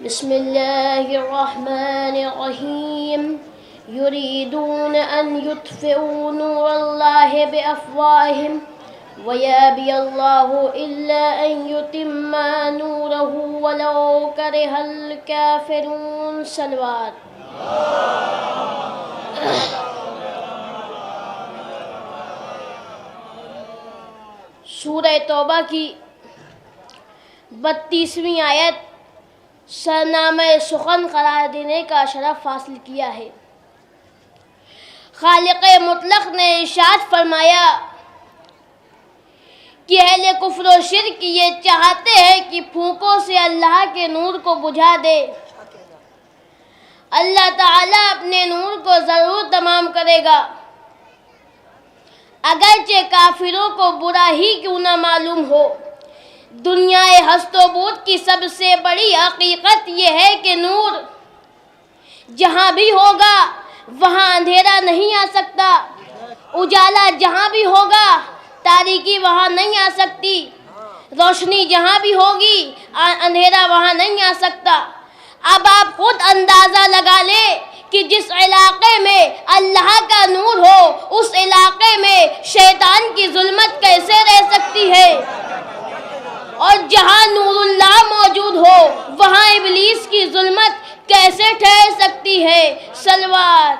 بسم الله الرحمن الرحيم يريدون أن يطفئوا نور الله بأفواههم ويابي الله إلا أن يتم نوره ولو كره الكافرون. صلوات. سورہ توبہ کی 32ویں آیت سرنامہ سخن قرار دینے کا شرف حاصل کیا ہے. خالق مطلق نے ارشاد فرمایا کہ اہل کفر و شرک یہ چاہتے ہیں کہ پھونکوں سے اللہ کے نور کو بجھا دے. اللہ تعالیٰ اپنے نور کو ضرور تمام کرے گا، اگرچہ کافروں کو برا ہی کیوں نہ معلوم ہو. دنیا ہست و بود کی سب سے بڑی حقیقت یہ ہے کہ نور جہاں بھی ہوگا وہاں اندھیرا نہیں آ سکتا، اجالا جہاں بھی ہوگا تاریکی وہاں نہیں آ سکتی، روشنی جہاں بھی ہوگی اندھیرا وہاں نہیں آ سکتا. اب آپ خود اندازہ لگا لیں کہ جس علاقے میں اللہ کا نور ہو اس علاقے میں شیطان کی ظلمت کیسے رہ سکتی ہے، اور جہاں نور اللہ موجود ہو وہاں ابلیس کی ظلمت کیسے ٹھہر سکتی ہے. صلوات.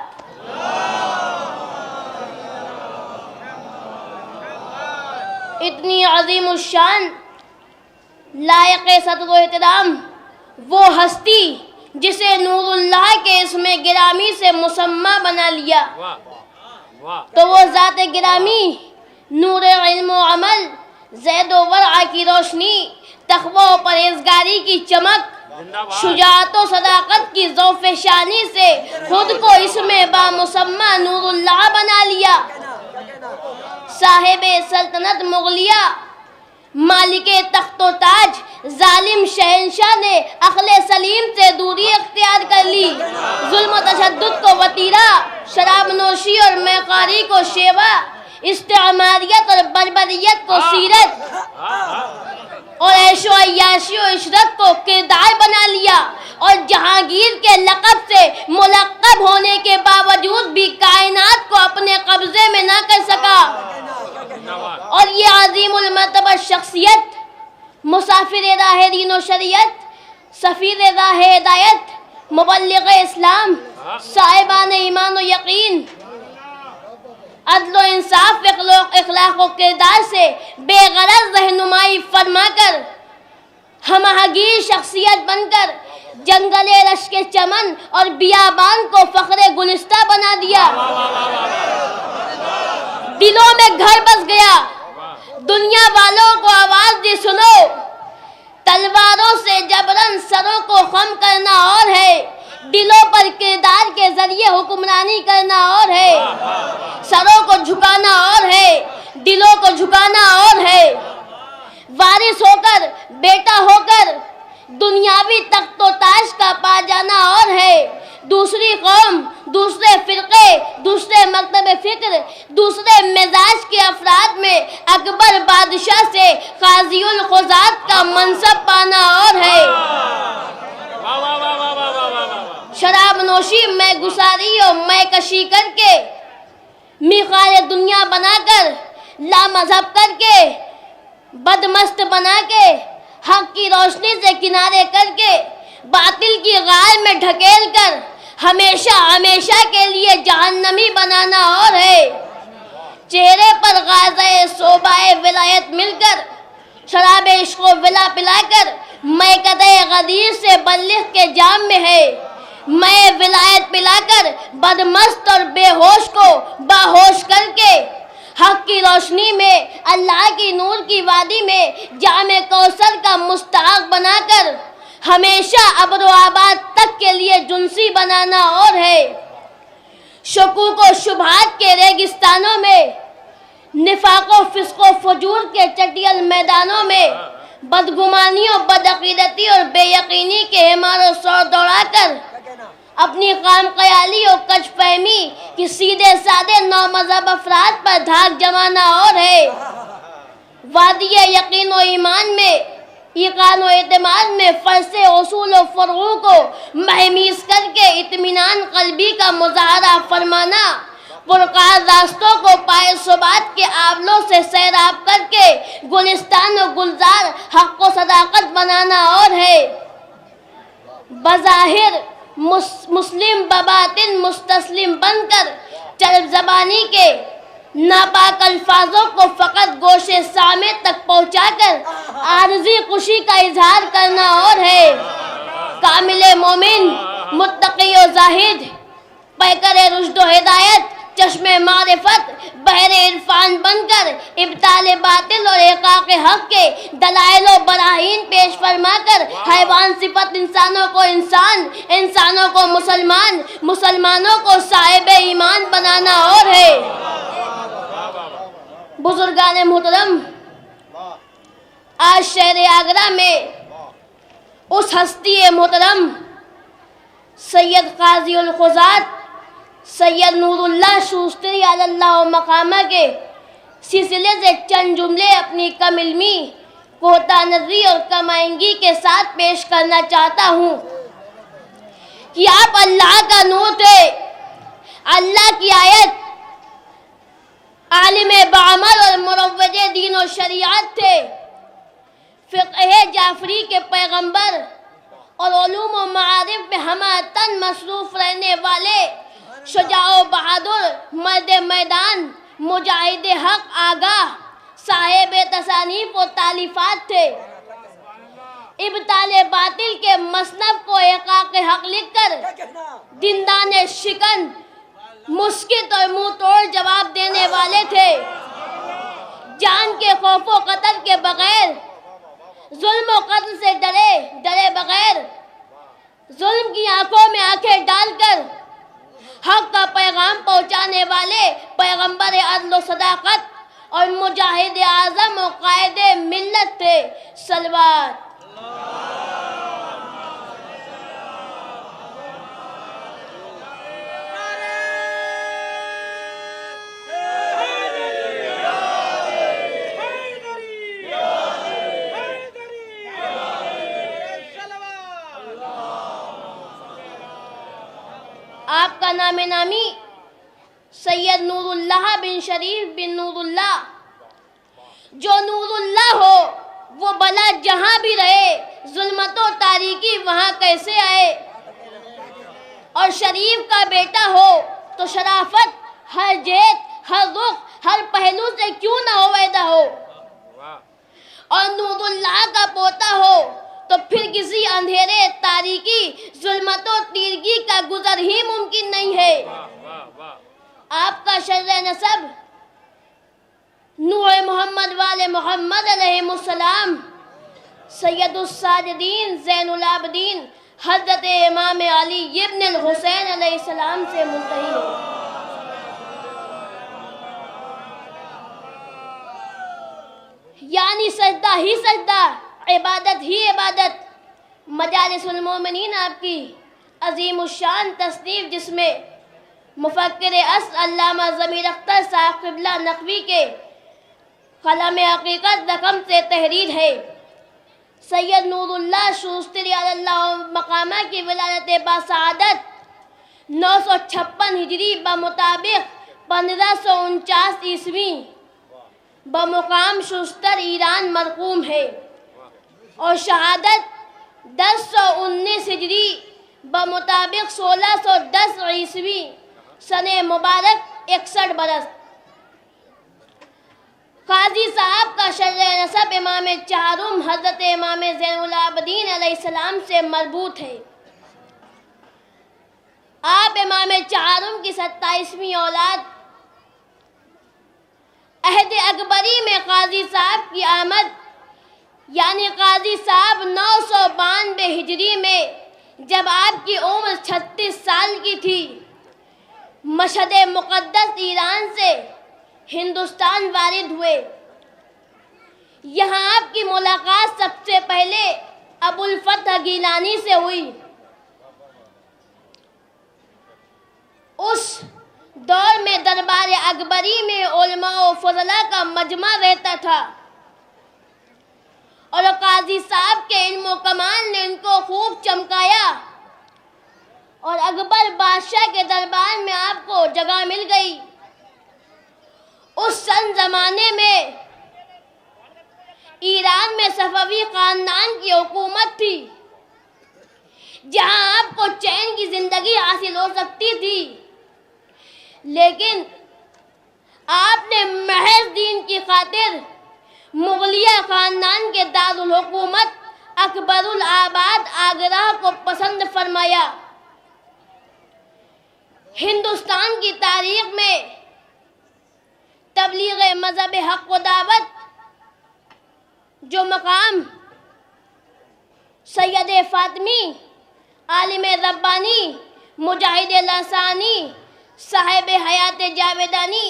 اتنی عظیم الشان لائق صدر و احترام وہ ہستی جسے نور اللہ کے اسم گرامی سے مسمى بنا لیا، تو وہ ذات گرامی نور علم و عمل، زید و ورع کی روشنی، تقوی و پرہیزگاری کی چمک، شجاعت و صداقت کی ذوف شانی سے خود کو اسم بامسمى نور اللہ بنا لیا. صاحب سلطنت مغلیہ، مالک تخت و تاج، ظالم شہنشاہ نے عقل سلیم سے دوری اختیار کر لی، ظلم و تشدد کو وتیرہ، شراب نوشی اور میخواری کو شیوا، استعماریت اور بربریت کو سیرت، اور عیش و عیاشی و عشرت کو کردار بنا لیا، اور جہانگیر کے لقب سے ملقب ہونے کے باوجود بھی کائنات کو اپنے قبضے میں نہ کر سکا. اور یہ عظیم المرتبہ شخصیت، مسافر راہ دین و شریعت، سفیر راہ ہدایت، مبلغ اسلام، صاحبان ایمان و یقین، عدل و انصاف، اخلاق و کردار سے بے غرض رہنمائی فرما کر، ہم آہنگیر شخصیت بن کر جنگل رشک چمن اور بیابان کو فخر گلستہ بنا دیا، دلوں میں گھر بس گیا. دنیا والوں کو آواز دی سنو، تلواروں سے جبرن سروں کو خم کرنا اور ہے، دلوں پر کردار کے ذریعے حکمرانی کرنا اور ہے، سروں کو جھکانا اور ہے، دلوں کو جھکانا اور ہے، وارث ہو کر بیٹا ہو کر دنیاوی تخت و تاج کا پا جانا اور ہے. دوسری قوم، دوسرے فرقے، دوسرے مکتب فکر، دوسرے مزاج کے افراد میں اکبر بادشاہ سے قاضی القضات کا منصب پانا اور ہے. شراب نوشی، میں گساری اور میں کشی کر کے، میخوار دنیا بنا کر، لا مذہب کر کے، بدمست بنا کے، حق کی روشنی سے کنارے کر کے، باطل کی غار میں ڈھکیل کر ہمیشہ ہمیشہ کے لیے جہنمی بنانا اور ہے. چہرے پر غازہ صوبائے ولایت مل کر، شراب عشق و ولا پلا کر، میں قدے غدیر سے بلغ کے جام میں ہے، میں ولایت پلا کر بدمست اور بے ہوش کو باہوش کر کے، حق کی روشنی میں، اللہ کی نور کی وادی میں جام کوثر کا مستحق بنا کر ہمیشہ ابر و آباد تک کے لیے جنسی بنانا اور ہے. شکوک و شبہات کے ریگستانوں میں، نفاق و فسق و فجور کے چٹیل میدانوں میں، بدگمانی و بدعقیدتی اور بے یقینی کے ہمار و سور دوڑا کر اپنی خام خیالی اور کج فہمی کی سیدھے سادے نو مذہب افراد پر دھاک جمانا اور ہے. وادی یقین و ایمان میں ایقان و اعتماد میں فرض اصول و فروع کو مہمیز کر کے اطمینان قلبی کا مظاہرہ فرمانا، پرکار راستوں کو پائے ثبات کے آولوں سے سیراب کر کے گلستان و گلزار حق و صداقت بنانا اور ہے بظاہر مسلم بباطن مستسلم بن کر چرب زبانی کے ناپاک الفاظوں کو فقط گوشے سامع تک پہنچا کر عارضی خوشی کا اظہار کرنا اور ہے کامل مومن متقی و زاہد پیکر رشد و ہدایت چشم معرفت بحر عرفان بن کر ابطال باطل اور احقاق حق کے دلائل و براہین پیش فرما کر حیوان صفت انسانوں کو انسان، انسانوں کو مسلمان، مسلمانوں کو صاحب ایمان بنانا اور ہے بزرگان محترم، آج شہر آگرہ میں اس ہستی محترم سید قاضی القضات سید نور اللہ شوستری علی اللہ مقامہ کے سلسلے سے چند جملے اپنی کم علمی، کوتاہ نظری اور کم آئینگی کے ساتھ پیش کرنا چاہتا ہوں کہ آپ اللہ کا نور تھے، اللہ کی آیت، عالم بعمل اور مروج دین و شریعت تھے، فقہ جعفری کے پیغمبر اور علوم و معارف میں ہمہ تن مصروف رہنے والے شجاع و بہادر مرد میدان، مجاہد حق آگاہ، صاحب تصانیف و تالیفات تھے۔ ابطال باطل کے مصنف کو احقاق حق لکھ کر دندان شکن، مسکت اور منہ توڑ جواب دینے والے تھے۔ جان کے خوف و قتل کے بغیر، ظلم و قتل سے ڈرے بغیر، ظلم کی آنکھوں میں آنکھیں ڈال کر حق کا پیغام پہنچانے والے پیغمبر عدل و صداقت اور مجاہد اعظم و قائد ملت تھے۔ صلوات۔ آپ کا نام نامی سید نور اللہ بن شریف بن نور اللہ، جو نور اللہ ہو وہ بلا جہاں بھی رہے، ظلمت و تاریکی وہاں کیسے آئے، اور شریف کا بیٹا ہو تو شرافت ہر جہت، ہر رخ، ہر پہلو سے کیوں نہ ہویدا ہو، اور نور اللہ کا پوتا ہو تو پھر کسی اندھیرے، تاریکی، ظلمت و تیرگی کا گزر ہی ممکن نہیں ہے۔ آپ کا شرع نسب نوح محمد والے محمد علیہ السلام، سید الساجدین زین العابدین حضرت امام علی ابن الحسین علیہ السلام سے منتہی ہے۔ یعنی سجدہ ہی سجدہ، عبادت ہی عبادت۔ مجالس المومنین آپ کی عظیم الشان تصنیف، جس میں مفکر اصل علامہ ضمیر اختر صاحب قبلہ نقوی کے قلم حقیقت رقم سے تحریر ہے۔ سید نور اللہ شوستری علی اللہ مقامہ کی ولادت باسعادت 956 ہجری بمطابق 1549 عیسوی بمقام شوستر ایران مرقوم ہے، اور شہادت 1019 ہجری بمطابق 1610 عیسوی سن مبارک 61 برس۔ قاضی صاحب کا شرع نسب امام چہارم حضرت امام زین العابدین علیہ السلام سے مربوط ہے۔ آپ امام چہارم کی 27ویں اولاد۔ عہد اکبری میں قاضی صاحب کی آمد، یعنی قاضی صاحب 992 ہجری میں جب آپ کی عمر 36 سال کی تھی، مشہد مقدس ایران سے ہندوستان وارد ہوئے۔ یہاں آپ کی ملاقات سب سے پہلے ابو الفتح گیلانی سے ہوئی۔ اس دور میں دربار اکبری میں علماء و فضلاء کا مجمع رہتا تھا، اور قاضی صاحب کے علم و کمال نے ان کو خوب چمکایا اور اکبر بادشاہ کے دربار میں آپ کو جگہ مل گئی۔ اس سن زمانے میں ایران میں صفوی خاندان کی حکومت تھی، جہاں آپ کو چین کی زندگی حاصل ہو سکتی تھی، لیکن آپ نے محض دین کی خاطر مغلیہ خاندان کے دارالحکومت اکبر الآباد آگرہ کو پسند فرمایا۔ ہندوستان کی تاریخ میں تبلیغ مذہب حق و دعوت جو مقام سید فاطمی، عالم ربانی، مجاہد لسانی، صاحب حیات جاویدانی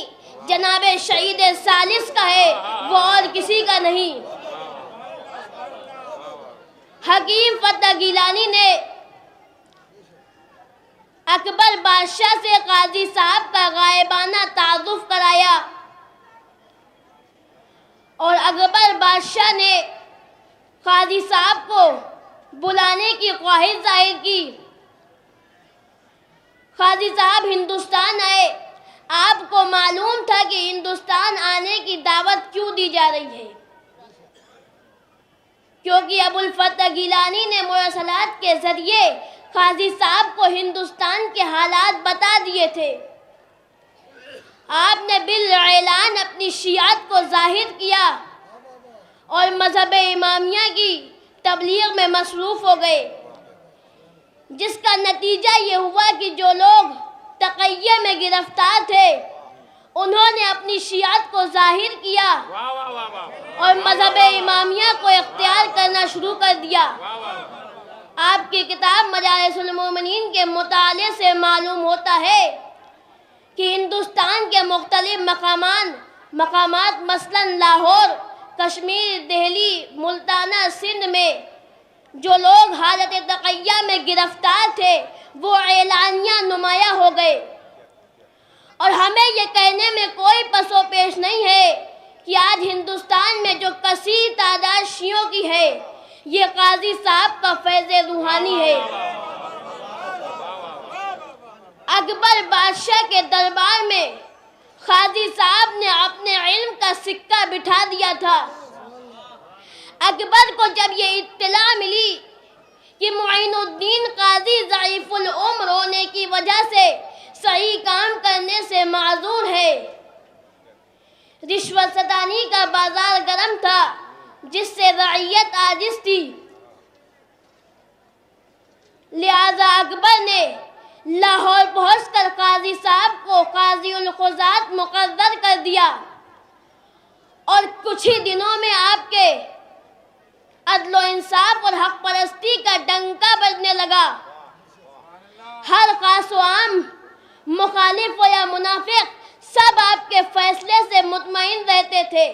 جناب شہید ثالث کا ہے، وہ اور کسی کا نہیں۔ حکیم فتح گیلانی نے اکبر بادشاہ سے قاضی صاحب کا غائبانہ تعارف کرایا اور اکبر بادشاہ نے قاضی صاحب کو بلانے کی خواہش ظاہر کی۔ قاضی صاحب ہندوستان آئے۔ آپ کو معلوم تھا کہ ہندوستان آنے کی دعوت کیوں دی جا رہی ہے، کیونکہ ابو الفتح گیلانی نے مراسلات کے ذریعے قاضی صاحب کو ہندوستان کے حالات بتا دیے تھے۔ آپ نے بالاعلان اپنی شیعت کو ظاہر کیا اور مذہب امامیہ کی تبلیغ میں مصروف ہو گئے، جس کا نتیجہ یہ ہوا کہ جو لوگ تقیہ میں گرفتار تھے انہوں نے اپنی شیعت کو ظاہر کیا اور مذہب امامیہ کو اختیار کرنا شروع کر دیا۔ آپ کی کتاب مجالس المومنین کے مطالعے سے معلوم ہوتا ہے کہ ہندوستان کے مختلف مقامات مثلاً لاہور، کشمیر، دہلی، ملتانہ، سندھ میں جو لوگ حالت تقیہ میں گرفتار تھے وہ اعلانیہ نمایاں ہو گئے، اور ہمیں یہ کہنے میں کوئی پس و پیش نہیں ہے کہ آج ہندوستان میں جو کثیر تعداد شیعوں کی ہے یہ قاضی صاحب کا فیض روحانی ہے۔ اکبر بادشاہ کے دربار میں قاضی صاحب نے اپنے علم کا سکہ بٹھا دیا تھا۔ اکبر کو جب یہ اطلاع ملی کہ معین الدین قاضی ضعیف العمر ہونے کی وجہ سے صحیح کام کرنے سے معذور ہے، رشوت ستانی کا بازار گرم تھا جس سے رعیت عاجز تھی، لہذا اکبر نے لاہور پہنچ کر قاضی صاحب کو قاضی القضات مقرر کر دیا، اور کچھ ہی دنوں میں آپ کے عدل و انصاف اور حق پرستی کا ڈنکا بجنے لگا۔ ہر خاص و عام، مخالف و یا منافق، سب آپ کے فیصلے سے مطمئن رہتے تھے،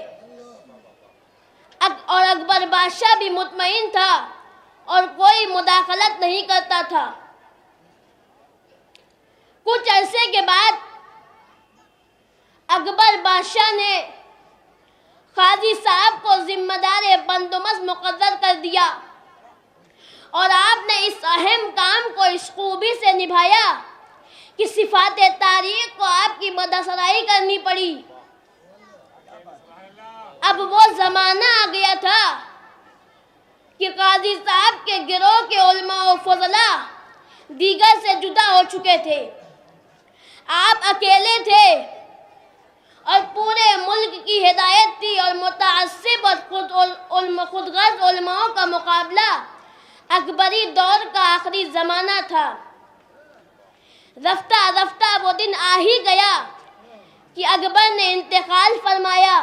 اور اکبر بادشاہ بھی مطمئن تھا اور کوئی مداخلت نہیں کرتا تھا۔ کچھ عرصے کے بعد اکبر بادشاہ نے قاضی صاحب کو ذمہ دار بندوبست مقرر کر دیا، اور آپ نے اس اہم کام کو اس خوبی سے نبھایا کہ صفات تاریخ کو آپ کی مدحسرائی کرنی پڑی۔ اب وہ زمانہ آ گیا تھا کہ قاضی صاحب کے گروہ کے علماء و فضلاء دیگر سے جدا ہو چکے تھے، آپ اکیلے تھے، اور پورے ملک کی ہدایت تھی، اور متعصب اور خودغرض علماء کا مقابلہ اکبری دور کا آخری زمانہ تھا۔ رفتہ رفتہ وہ دن آ ہی گیا کہ اکبر نے انتقال فرمایا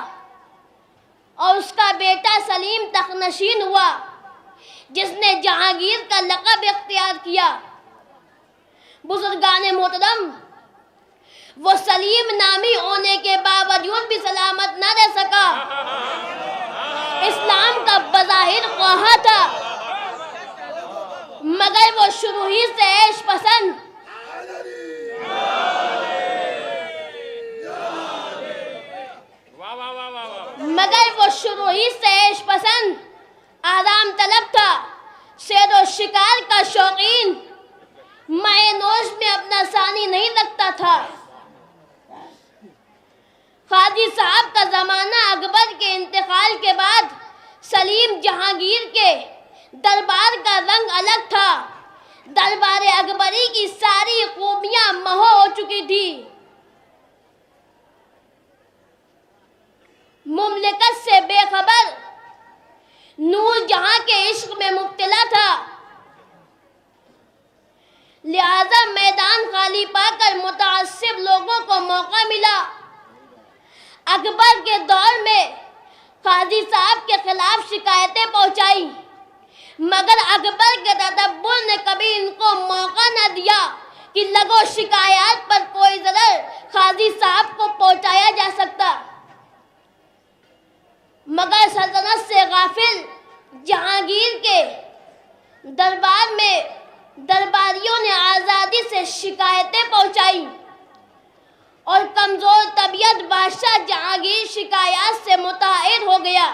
اور اس کا بیٹا سلیم تخت نشین ہوا، جس نے جہانگیر کا لقب اختیار کیا۔ بزرگان محترم، وہ سلیم نامی ہونے کے باوجود بھی سلامت نہ رہ سکا۔ اسلام کا بظاہر خواہاں تھا، مگر وہ شروع ہی سے عیش پسند آرام طلب تھا، سیر و شکار کا شوقین، مائے نوش میں اپنا ثانی نہیں رکھتا تھا۔ قاضی صاحب کا زمانہ اکبر کے انتقال کے بعد سلیم جہانگیر کے دربار کا رنگ الگ تھا۔ دربار اکبری کی ساری خوبیاں محو ہو چکی تھی۔ مملکت سے بے خبر نور جہاں کے عشق میں مبتلا تھا، لہذا میدان خالی پا کر متعصب لوگوں کو موقع ملا۔ اکبر کے دور میں قاضی صاحب کے خلاف شکایتیں پہنچائی، مگر اکبر کے تدبر نے کبھی ان کو موقع نہ دیا کہ لگو شکایات پر کوئی ضرر قاضی صاحب کو پہنچایا جا سکتا۔ مگر سلطنت سے غافل جہانگیر کے دربار میں درباریوں نے آزادی سے شکایتیں پہنچائی اور کمزور طبیعت بادشاہ جہانگیر شکایات سے متحد ہو گیا۔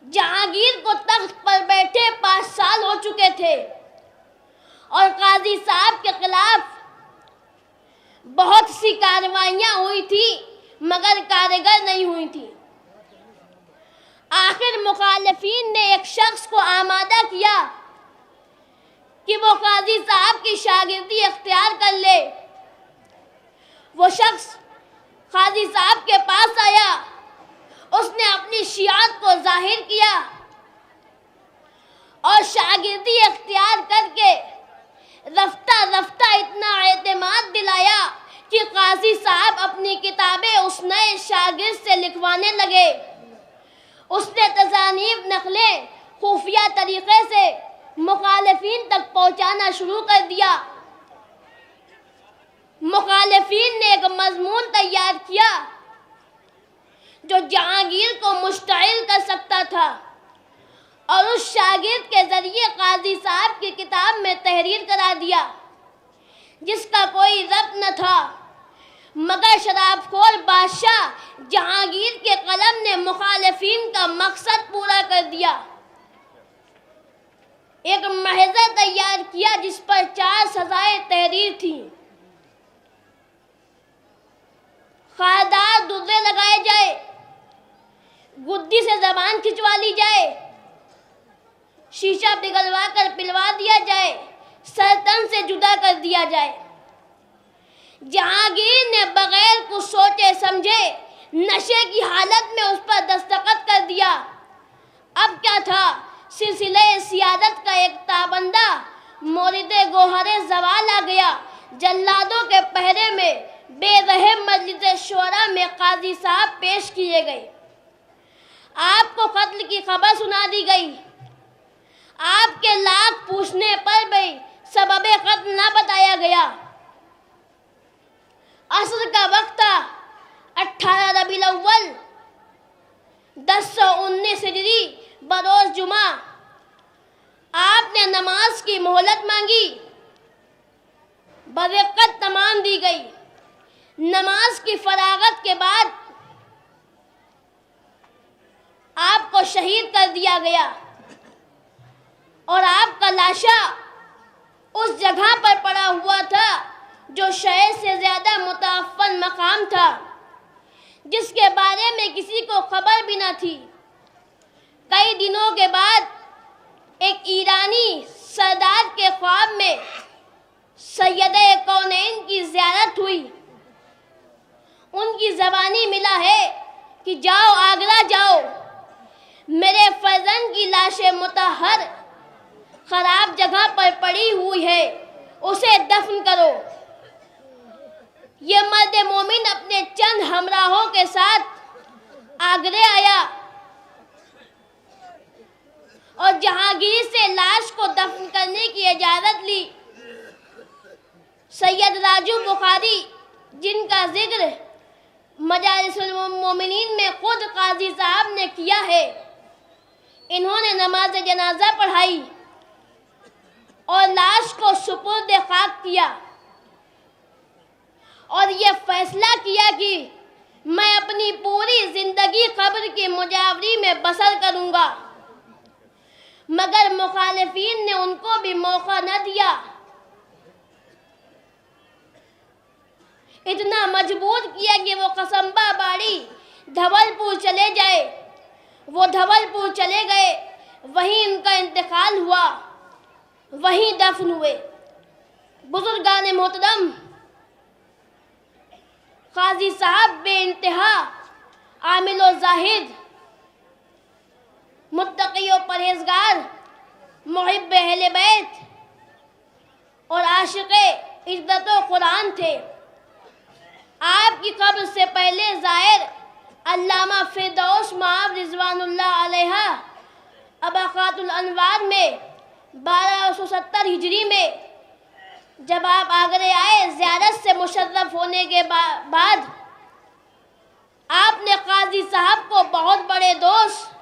جہانگیر کو تخت پر بیٹھے 5 سال ہو چکے تھے اور قاضی صاحب کے خلاف بہت سی کارروائیاں ہوئی تھی مگر کارگر نہیں ہوئی تھی۔ آخر مخالفین نے ایک شخص کو آمادہ کیا کہ وہ قاضی صاحب کی شاگردی اختیار کر لے۔ وہ شخص قاضی صاحب کے پاس آیا، اس نے اپنی شیعت کو ظاہر کیا اور شاگردی اختیار کر کے رفتہ رفتہ اتنا اعتماد دلایا کہ قاضی صاحب اپنی کتابیں اس نئے شاگرد سے لکھوانے لگے۔ اس نے تصانیف نقلیں خفیہ طریقے سے مخالفین تک پہنچانا شروع کر دیا۔ مخالفین نے ایک مضمون تیار کیا جو جہانگیر کو مشتعل کر سکتا تھا اور اس شاگرد کے ذریعے قاضی صاحب کی کتاب میں تحریر کرا دیا جس کا کوئی ربط نہ تھا، مگر شراب خور بادشاہ جہانگیر کے قلم نے مخالفین کا مقصد پورا کر دیا۔ ایک محضر تیار کیا جس پر 4 سزائیں تحریر تھیں۔ خاردار درے لگائے جائے، گدی سے زبان کھنچوا لی جائے، شیشہ پگھلوا کر پلوا دیا جائے، سر تن سے جدا کر دیا جائے۔ جہانگیر نے بغیر کچھ سوچے سمجھے نشے کی حالت میں اس پر دستخط کر دیا۔ اب کیا تھا، سلسلہ سیادت کا ایک تابندہ مورد گوہر زوال آ گیا۔ جلادوں کے پہرے میں بے رحم مجلس شورا میں قاضی صاحب پیش کیے گئے۔ آپ کو قتل کی خبر سنا دی گئی۔ آپ کے لاکھ پوچھنے پر بھی سبب قتل نہ بتایا گیا۔ عصر کا وقت تھا، 18 ربیع الاول 1019 ہجری بروز جمعہ۔ آپ نے نماز کی مہلت مانگی، برقت تمام دی گئی۔ نماز کی فراغت کے بعد آپ کو شہید کر دیا گیا اور آپ کا لاشا اس جگہ پر پڑا ہوا تھا جو شہر سے زیادہ متعفن مقام تھا، جس کے بارے میں کسی کو خبر بھی نہ تھی۔ کئی دنوں کے بعد ایک ایرانی سردار کے خواب میں سید کونین کی زیارت ہوئی۔ ان کی زبانی ملا ہے کہ جاؤ آگرہ جاؤ، میرے فرزند کی لاش مطہر خراب جگہ پر پڑی ہوئی ہے، اسے دفن کرو۔ یہ مرد مومن اپنے چند ہمراہوں کے ساتھ آگرے آیا اور جہانگیر سے لاش کو دفن کرنے کی اجازت لی۔ سید راجو بخاری، جن کا ذکر مجالس المومنین میں خود قاضی صاحب نے کیا ہے، انہوں نے نماز جنازہ پڑھائی اور لاش کو سپرد خاک کیا اور یہ فیصلہ کیا کہ میں اپنی پوری زندگی قبر کی مجاوری میں بسر کروں گا، مگر مخالفین نے ان کو بھی موقع نہ دیا۔ اتنا مجبور کیا کہ وہ قصمبا باڑی دھول پور چلے جائے۔ وہ دھول پور چلے گئے، وہیں ان کا انتقال ہوا، وہیں دفن ہوئے۔ بزرگان محترم، قاضی صاحب بے انتہا عامل و زاہد، متقی و پرہیزگار، محب اہل بیت اور عاشق عزت و قرآن تھے۔ آپ کی قبر سے پہلے زائر علامہ فردوس مآب رضوان اللہ علیہ اباقات الانوار میں 1270 ہجری میں جب آپ آگرے آئے، زیارت سے مشرف ہونے کے بعد آپ نے قاضی صاحب کو بہت بڑے دوست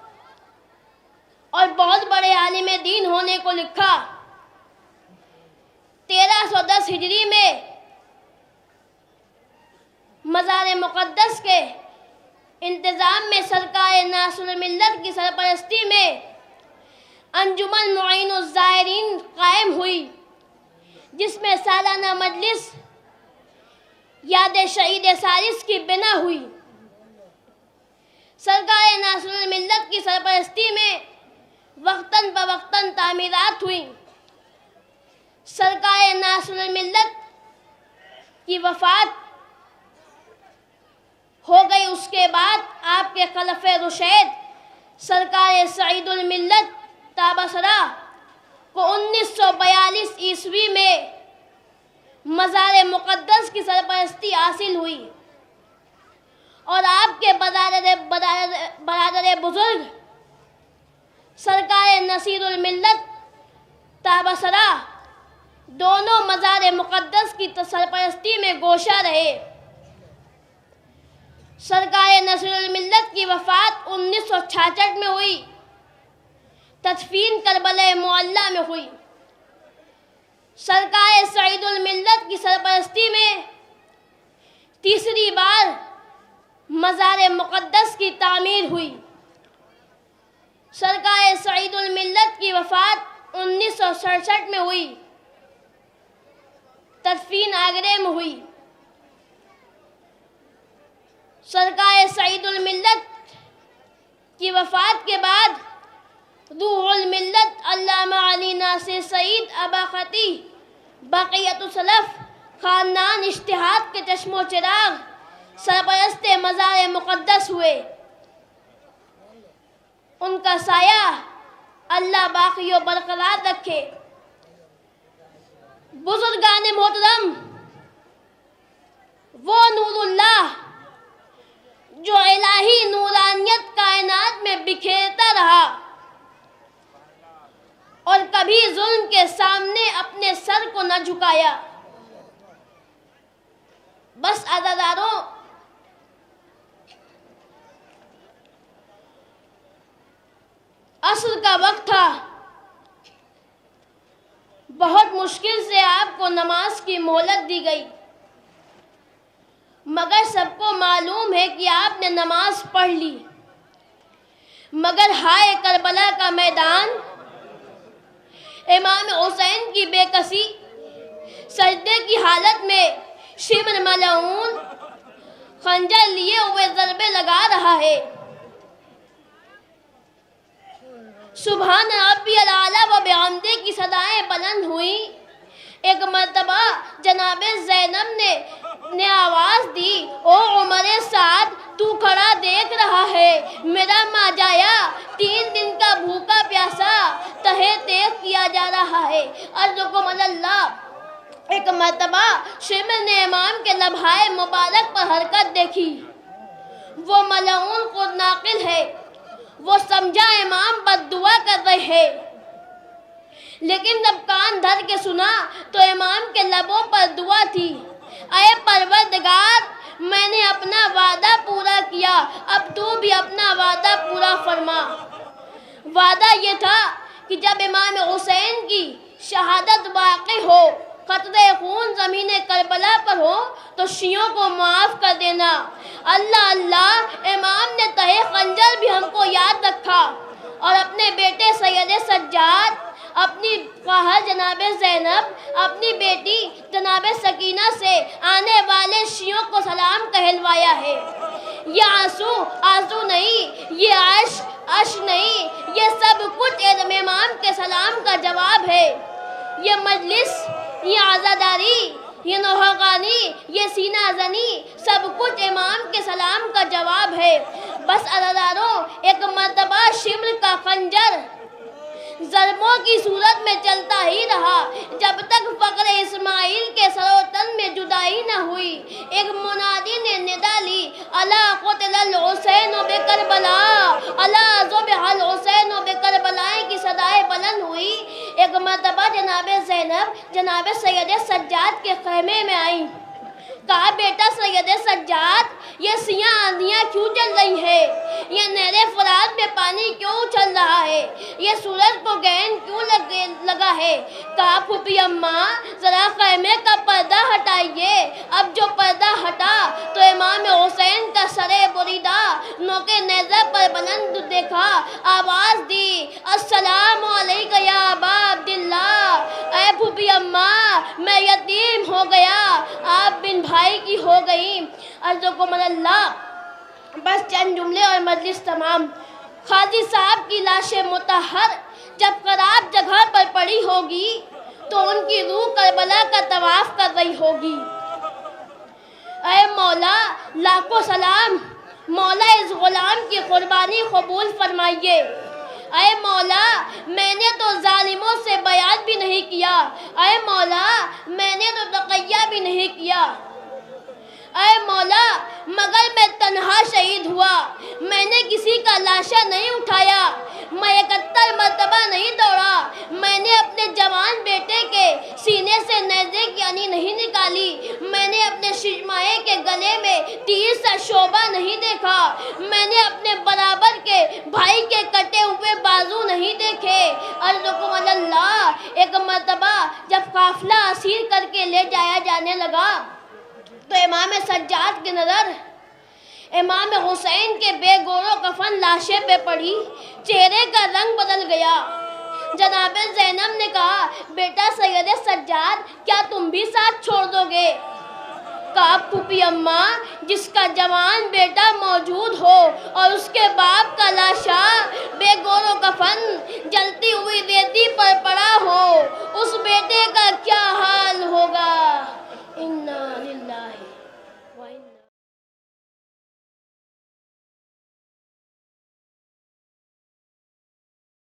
اور بہت بڑے عالم دین ہونے کو لکھا۔ 1310 ہجری میں مزار مقدس کے انتظام میں سرکار ناصر الملت کی سرپرستی میں انجمن معین الزائرین قائم ہوئی، جس میں سالانہ مجلس یاد شہید ثالث کی بنا ہوئی۔ سرکار ناصر الملت کی سرپرستی میں وقتاً فوقتاً تعمیرات ہوئیں۔ سرکار ناصر الملت کی وفات ہو گئی، اس کے بعد آپ کے خلف رشید سرکار سعید الملت تابسرا کو 1942 عیسوی میں مزار مقدس کی سرپرستی حاصل ہوئی، اور آپ کے برادر بزرگ سرکار نصیر الملت تابسرا دونوں مزار مقدس کی سرپرستی میں گوشہ رہے۔ سرکار نصیر الملت کی وفات 1966 میں ہوئی، تدفین کربلا معلی میں ہوئی۔ سرکار سعید الملت کی سرپرستی میں تیسری بار مزار مقدس کی تعمیر ہوئی۔ سرکار سعید الملت کی وفات 1967 میں ہوئی، تدفین آگرے میں ہوئی۔ سرکار سعید الملت کی وفات کے بعد روح الملت علامہ علی ناصر سعید اباقاتی بقیت السلف خاندان اشتہاد کے چشم و چراغ سرپرست مزار مقدس ہوئے۔ ان کا سایہ اللہ باقی و برقرار رکھے۔ بزرگان محترم، وہ نور اللہ جو الہی نورانیت کائنات میں بکھیرتا رہا اور کبھی ظلم کے سامنے اپنے سر کو نہ جھکایا۔ بس عزاداروں، عصر کا وقت تھا، بہت مشکل سے آپ کو نماز کی مہلت دی گئی، مگر سب کو معلوم ہے کہ آپ نے نماز پڑھ لی۔ مگر ہائے کربلا کا میدان، امام حسین کی بے کسی، سجدے کی حالت میں شمر ملعون خنجر لیے ہوئے ضربے لگا رہا ہے۔ سبحان ربی الاعلیٰ و بحمدہ کی صدائیں بلند ہوئیں۔ ایک مرتبہ جناب زینب نے آواز دی، او عمر سعد، تو کھڑا دیکھ رہا ہے، میرا ماجایا 3 دن کا بھوکا پیاسا تہے تیغ کیا جا رہا ہے، ارجوکم اللہ۔ ایک مرتبہ شمر نے امام کے لبھائے مبارک پر حرکت دیکھی، وہ ملعون خود ناقل ہے، وہ سمجھا امام بد دعا کر رہے ہیں، لیکن جب کان دھر کے سنا تو امام کے لبوں پر دعا تھی، اے پروردگار، میں نے اپنا وعدہ پورا کیا، اب تو بھی اپنا وعدہ پورا فرما۔ وعدہ یہ تھا کہ جب امام حسین کی شہادت واقع ہو قطرے خون زمین کربلا پر ہو تو شیعوں کو معاف کر دینا۔ اللہ اللہ، امام نے تہے خنجر بھی ہم کو یاد رکھا اور اپنے بیٹے سید سجاد، اپنی خواہر جناب زینب، اپنی بیٹی جناب سکینہ سے آنے والے شیعوں کو سلام کہلوایا ہے۔ یہ آنسو آنسو نہیں، یہ عش نہیں، یہ سب کچھ امام کے سلام کا جواب ہے۔ یہ مجلس، یہ عزاداری، یہ نوحگانی، یہ سینہ زنی، سب کچھ امام کے سلام کا جواب ہے۔ بس عزاداروں، ایک مرتبہ شمر کا خنجر ضربوں کی صورت میں چلتا ہی رہا جب تک فقر اسماعیل کے سر و تن میں جدائی نہ ہوئی۔ ایک منادی نے ندا لی، الا قتل الحسین بکربلا، الا ذبح الحسین بکربلا کی صدائیں بلند ہوئی۔ ایک مرتبہ جناب زینب جناب سید سجاد کے خیمے میں آئیں، کہا بیٹا سید سجاد، یہ سیاہ آندیاں کیوں چل رہی ہے؟ یہ نہر فرات میں پانی کیوں اچھل رہا ہے؟ یہ سورج کو گہن کیوں لگا ہے؟ کہا پھوپھی اماں، ذرا خیمے کا پردہ ہٹائیے۔ اب جو پردہ ہٹا تو امام حسین کا سرے بریدہ نوکے نیزہ پر بلند دیکھا، آواز دی، السلام علیکہ یا ابا عبداللہ۔ اے پھوپھی اماں، میں یتیم ہو گیا، آپ بن بھائی کی ہو گئی۔ عزکم اللہ، بس چند جملے اور مجلس تمام۔ قاضی صاحب کی لاش مطہر جب خراب جگہ پر پڑی ہوگی تو ان کی روح کربلا کا طواف کر رہی ہوگی۔ اے مولا، لاکھوں سلام، مولا اس غلام کی قربانی قبول فرمائیے۔ اے مولا، میں نے تو ظالموں سے بیعت بھی نہیں کیا، اے مولا میں نے تو تقیہ بھی نہیں کیا، اے مولا مگر میں تنہا شہید ہوا، میں نے کسی کا لاشا نہیں اٹھایا، میں 71 مرتبہ نہیں دوڑا، میں نے اپنے جوان بیٹے کے سینے سے نیزے کی انی نہیں نکالی، میں نے اپنے ششمائے کے گلے میں تیر سا شعبہ نہیں دیکھا، میں نے اپنے برابر کے بھائی کے کٹے ہوئے بازو نہیں دیکھے۔ عزکم اللہ، ایک مرتبہ جب قافلہ اسیر کر کے لے جایا جانے لگا تو امام سجاد کی نظر امام حسین کے بے گور و کفن لاشے پہ پڑی، چہرے کا رنگ بدل گیا۔ جناب زینب نے کہا، بیٹا سید سجاد، کیا تم بھی ساتھ چھوڑ دو گے؟ کہا پھوپھی اماں، جس کا جوان بیٹا موجود ہو اور اس کے باپ کا لاشا بے گور و کفن جلتی ہوئی ریتی پر پڑا ہو، اس بیٹے کا کیا